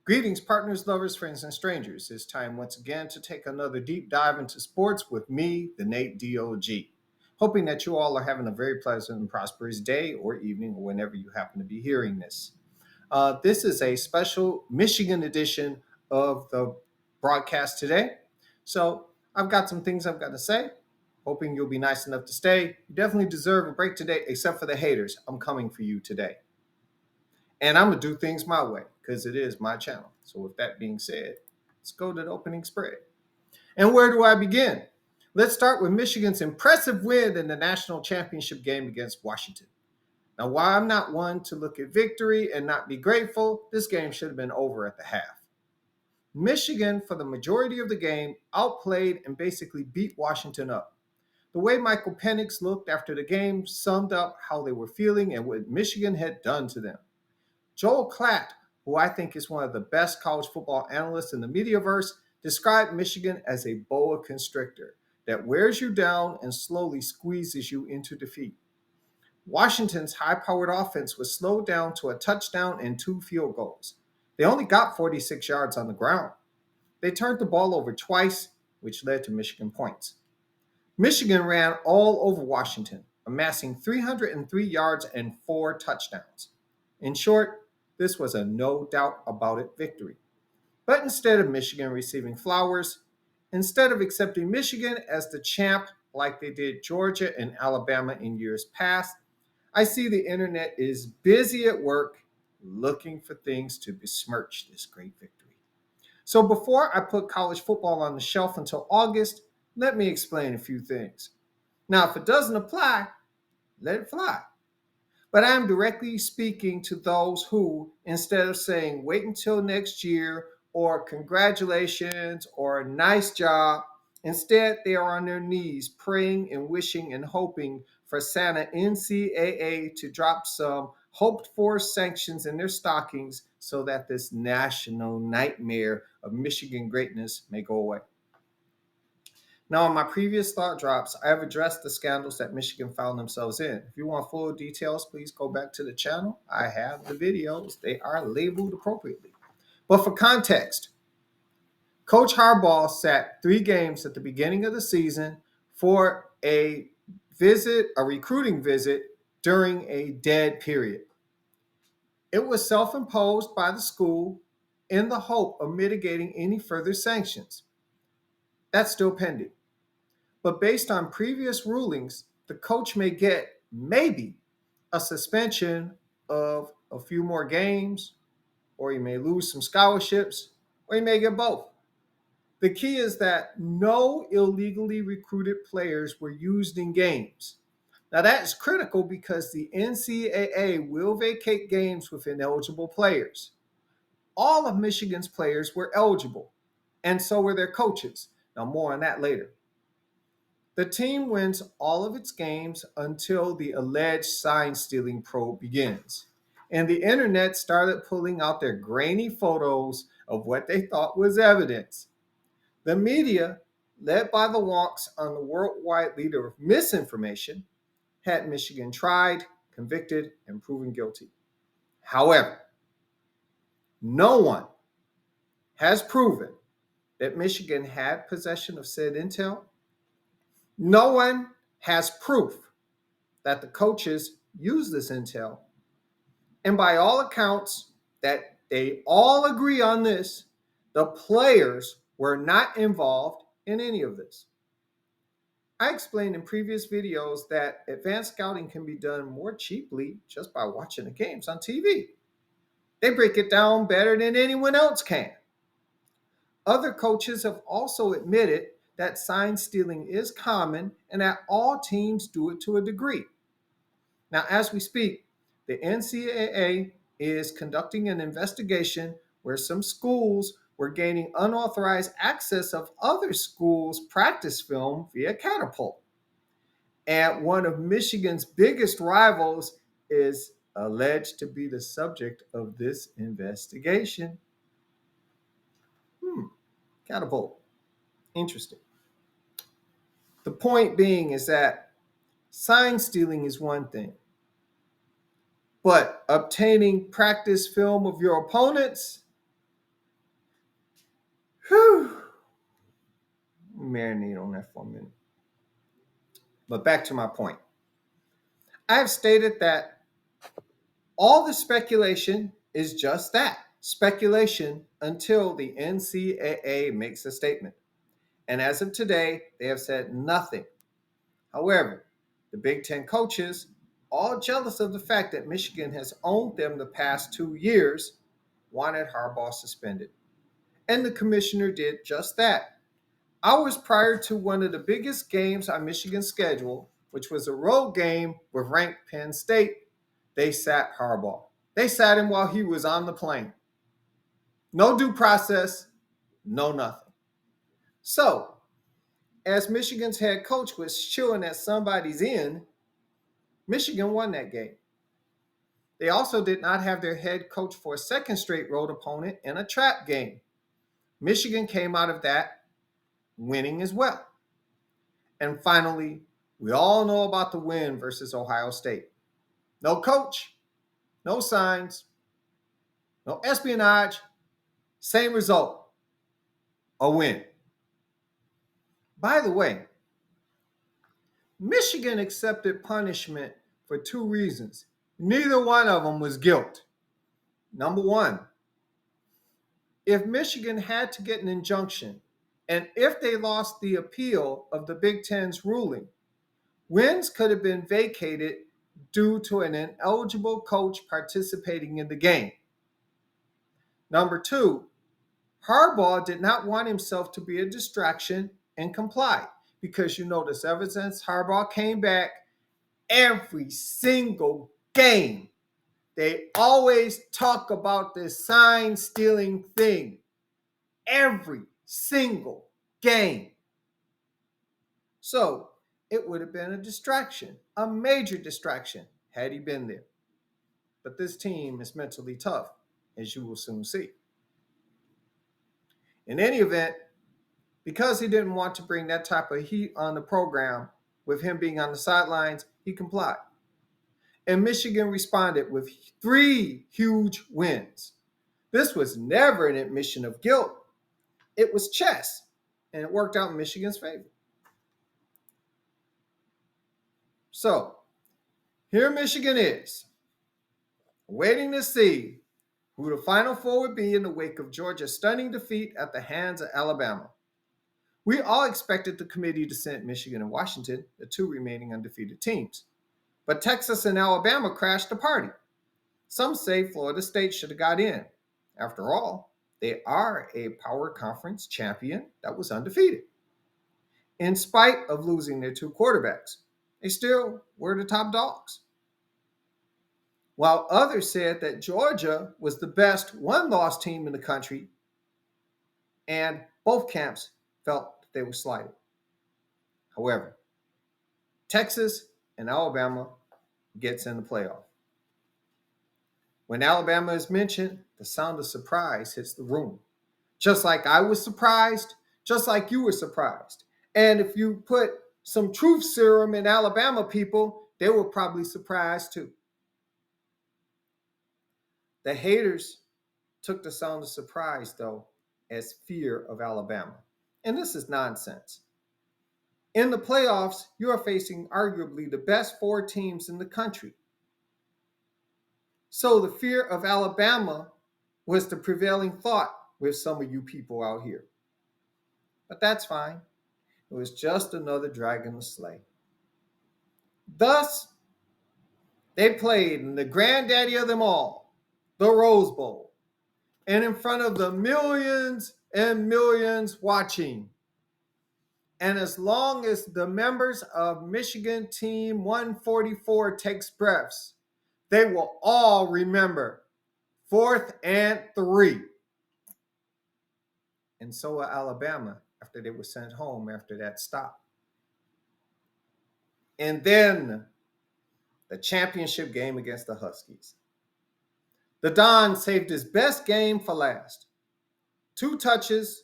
Greetings, partners, lovers, friends, and strangers. It's time once again to take another deep dive into sports with me, the Nate DOG. Hoping that you all are having a very pleasant and prosperous day or evening or whenever you happen to be hearing this. This is a special Michigan edition of the broadcast today. So I've got some things I've got to say. Hoping you'll be nice enough to stay. You definitely deserve a break today, except for the haters. I'm coming for you today. And I'm going to do things my way because it is my channel. So, with that being said, let's go to the opening spread. And where do I begin? Let's start with Michigan's impressive win in the national championship game against Washington. Now, while I'm not one to look at victory and not be grateful, this game should have been over at the half. Michigan, for the majority of the game, outplayed and basically beat Washington up. The way Michael Penix looked after the game summed up how they were feeling and what Michigan had done to them. Joel Klatt, who I think is one of the best college football analysts in the mediaverse, described Michigan as a boa constrictor that wears you down and slowly squeezes you into defeat. Washington's high-powered offense was slowed down to a touchdown and 2 field goals. They only got 46 yards on the ground. They turned the ball over twice, which led to Michigan points. Michigan ran all over Washington, amassing 303 yards and 4 touchdowns. In short, this was a no doubt about it victory. But instead of Michigan receiving flowers, instead of accepting Michigan as the champ like they did Georgia and Alabama in years past, I see the internet is busy at work looking for things to besmirch this great victory. So before I put college football on the shelf until August, let me explain a few things. Now, if it doesn't apply, let it fly. But I'm directly speaking to those who, instead of saying wait until next year or congratulations or nice job, instead they are on their knees praying and wishing and hoping for Santa NCAA to drop some hoped for sanctions in their stockings so that this national nightmare of Michigan greatness may go away. Now, in my previous thought drops, I have addressed the scandals that Michigan found themselves in. If you want full details, please go back to the channel. I have the videos. They are labeled appropriately. But for context, Coach Harbaugh sat 3 games at the beginning of the season for a recruiting visit during a dead period. It was self-imposed by the school in the hope of mitigating any further sanctions. That's still pending. But based on previous rulings, the coach may get maybe a suspension of a few more games, or he may lose some scholarships, or he may get both. The key is that no illegally recruited players were used in games. Now, that is critical because the NCAA will vacate games with ineligible players. All of Michigan's players were eligible, and so were their coaches. Now, more on that later. The team wins all of its games until the alleged sign stealing probe begins. And the internet started pulling out their grainy photos of what they thought was evidence. The media, led by the wonks on the worldwide leader of misinformation, had Michigan tried, convicted, and proven guilty. However, no one has proven that Michigan had possession of said intel. No one has proof that the coaches used this intel. And by all accounts, that they all agree on this, the players were not involved in any of this. I explained in previous videos that advanced scouting can be done more cheaply just by watching the games on TV. They break it down better than anyone else can. Other coaches have also admitted that sign stealing is common and that all teams do it to a degree. Now, as we speak, the NCAA is conducting an investigation where some schools were gaining unauthorized access of other schools' practice film via Catapult. And one of Michigan's biggest rivals is alleged to be the subject of this investigation. Catapult. Interesting. The point being is that sign stealing is one thing, but obtaining practice film of your opponents, Whew. Marinate on that for a minute. But back to my point. I have stated that all the speculation is just that speculation until the NCAA makes a statement. And as of today, they have said nothing. However, the Big Ten coaches, all jealous of the fact that Michigan has owned them the past 2 years, wanted Harbaugh suspended. And the commissioner did just that. Hours prior to one of the biggest games on Michigan's schedule, which was a road game with ranked Penn State, they sat Harbaugh. They sat him while he was on the plane. No due process, no nothing. So, as Michigan's head coach was chewing at somebody's end, Michigan won that game. They also did not have their head coach for a second straight road opponent in a trap game. Michigan came out of that winning as well. And finally, we all know about the win versus Ohio State. No coach, no signs, no espionage, same result, a win. By the way, Michigan accepted punishment for two reasons. Neither one of them was guilt. Number one, if Michigan had to get an injunction, and if they lost the appeal of the Big Ten's ruling, wins could have been vacated due to an ineligible coach participating in the game. Number two, Harbaugh did not want himself to be a distraction and complied because you notice ever since Harbaugh came back, every single game, they always talk about this sign stealing thing. Every single game. So it would have been a distraction, a major distraction, had he been there. But this team is mentally tough, as you will soon see. In any event, because he didn't want to bring that type of heat on the program, with him being on the sidelines, he complied. And Michigan responded with 3 huge wins. This was never an admission of guilt. It was chess, and it worked out in Michigan's favor. So, here Michigan is, waiting to see who the Final Four would be in the wake of Georgia's stunning defeat at the hands of Alabama. We all expected the committee to send Michigan and Washington, the 2 remaining undefeated teams. But Texas and Alabama crashed the party. Some say Florida State should have got in. After all, they are a power conference champion that was undefeated. In spite of losing their 2 quarterbacks, they still were the top dogs. While others said that Georgia was the best one-loss team in the country, and both camps felt that they were slighted. However, Texas and Alabama gets in the playoff. When Alabama is mentioned, the sound of surprise hits the room. Just like I was surprised, just like you were surprised. And if you put some truth serum in Alabama people, they were probably surprised too. The haters took the sound of surprise, though, as fear of Alabama. And this is nonsense. In the playoffs, you are facing arguably the best 4 teams in the country. So the fear of Alabama was the prevailing thought with some of you people out here. But that's fine. It was just another dragon to slay. Thus, they played in the granddaddy of them all, the Rose Bowl, and in front of the millions and millions watching. And as long as the members of Michigan Team 144 takes breaths, they will all remember 4th and 3. And so will Alabama after they were sent home after that stop. And then the championship game against the Huskies. The Don saved his best game for last. 2 touches,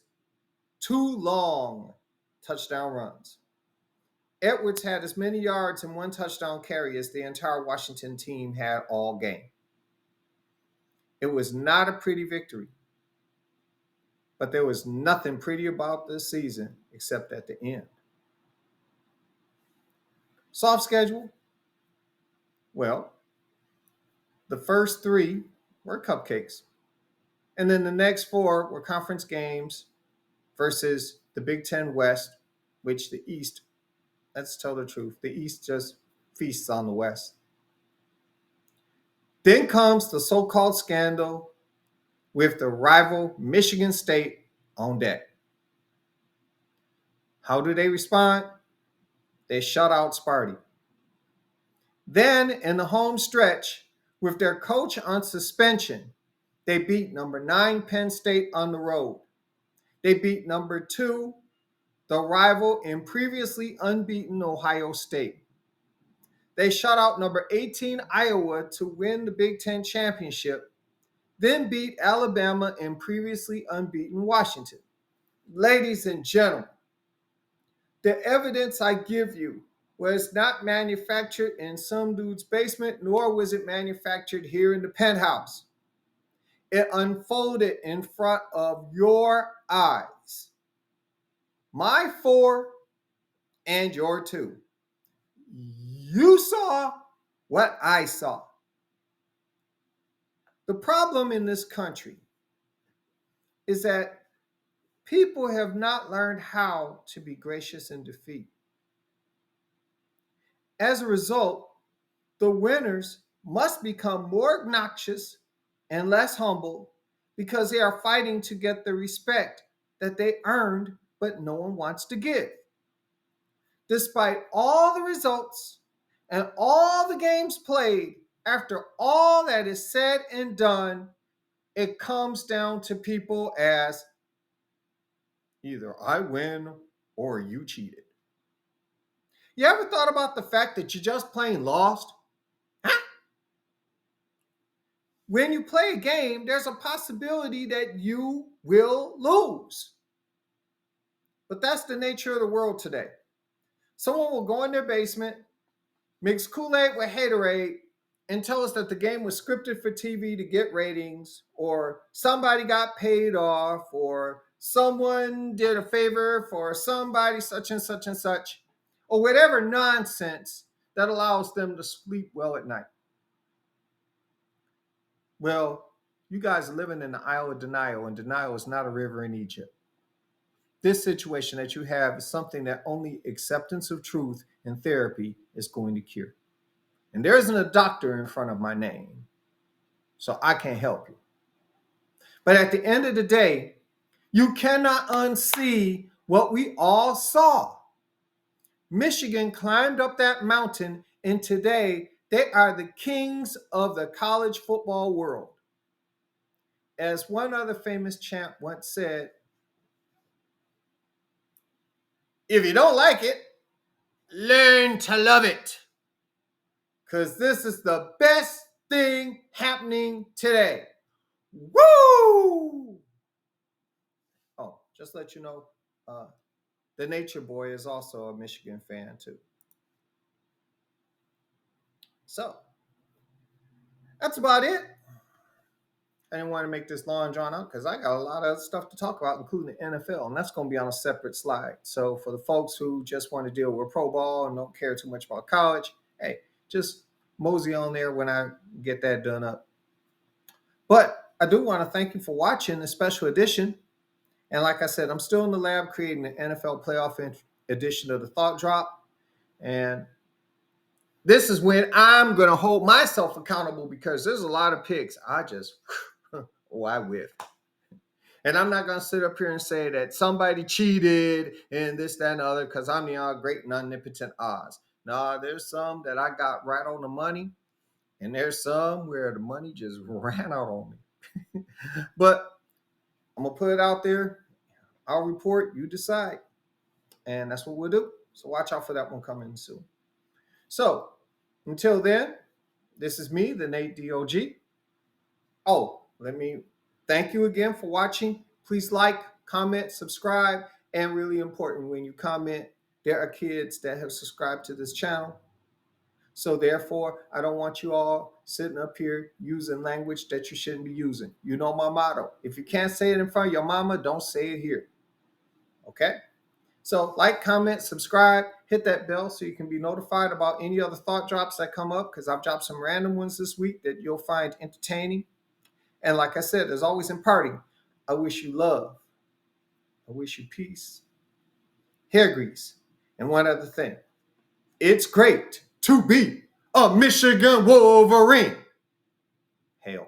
2 long touchdown runs. Edwards had as many yards and 1 touchdown carry as the entire Washington team had all game. It was not a pretty victory. But there was nothing pretty about this season except at the end. Soft schedule? Well, the first three were cupcakes. And then the next four were conference games versus the Big Ten West, which the East, let's tell the truth, the East just feasts on the West. Then comes the so called scandal with the rival Michigan State on deck. How do they respond? They shut out Sparty. Then, in the home stretch, with their coach on suspension, they beat number 9 Penn State on the road. They beat number 2, the rival in previously unbeaten Ohio State. They shut out number 18 Iowa to win the Big Ten championship, then beat Alabama in previously unbeaten Washington. Ladies and gentlemen, the evidence I give you was not manufactured in some dude's basement, nor was it manufactured here in the penthouse. It unfolded in front of your eyes. My 4 and your 2. You saw what I saw. The problem in this country is that people have not learned how to be gracious in defeat. As a result, the winners must become more obnoxious and less humble because they are fighting to get the respect that they earned but no one wants to give. Despite all the results and all the games played, after all that is said and done, it comes down to people as either I win or you cheated. You ever thought about the fact that you just plain lost? Huh? When you play a game, there's a possibility that you will lose. But that's the nature of the world today. Someone will go in their basement, mix Kool-Aid with Haterade, and tell us that the game was scripted for TV to get ratings, or somebody got paid off, or someone did a favor for somebody such and such and such, or whatever nonsense that allows them to sleep well at night. Well, you guys are living in the Isle of Denial, and denial is not a river in Egypt. This situation that you have is something that only acceptance of truth and therapy is going to cure. And there isn't a doctor in front of my name, so I can't help you. But at the end of the day, you cannot unsee what we all saw. Michigan climbed up that mountain, and today they are the kings of the college football world. As one other famous champ once said, if you don't like it, learn to love it. Because this is the best thing happening today. Woo! Oh, just let you know, the Nature Boy is also a Michigan fan too. So, that's about it. I didn't want to make this long and drawn out because I got a lot of stuff to talk about, including the NFL, and that's going to be on a separate slide. So for the folks who just want to deal with pro ball and don't care too much about college, hey, just mosey on there when I get that done up. But I do want to thank you for watching this special edition. And like I said, I'm still in the lab creating an NFL playoff edition of the Thought Drop. And this is when I'm going to hold myself accountable because there's a lot of picks I just... oh, I whiff. And I'm not going to sit up here and say that somebody cheated and this, that, and the other because I'm the all great and omnipotent Oz. No, there's some that I got right on the money, and there's some where the money just ran out on me. But I'm going to put it out there. I'll report. You decide. And that's what we'll do. So watch out for that one coming soon. So until then, this is me, the Nate DOG. Oh, let me thank you again for watching. Please like, comment, subscribe, and really important, when you comment, there are kids that have subscribed to this channel. So therefore, I don't want you all sitting up here using language that you shouldn't be using. You know my motto. If you can't say it in front of your mama, don't say it here. Okay? So like, comment, subscribe, hit that bell so you can be notified about any other thought drops that come up, because I've dropped some random ones this week that you'll find entertaining. And like I said, as always in parting, I wish you love. I wish you peace, hair grease, and one other thing. It's great to be a Michigan Wolverine. Hail.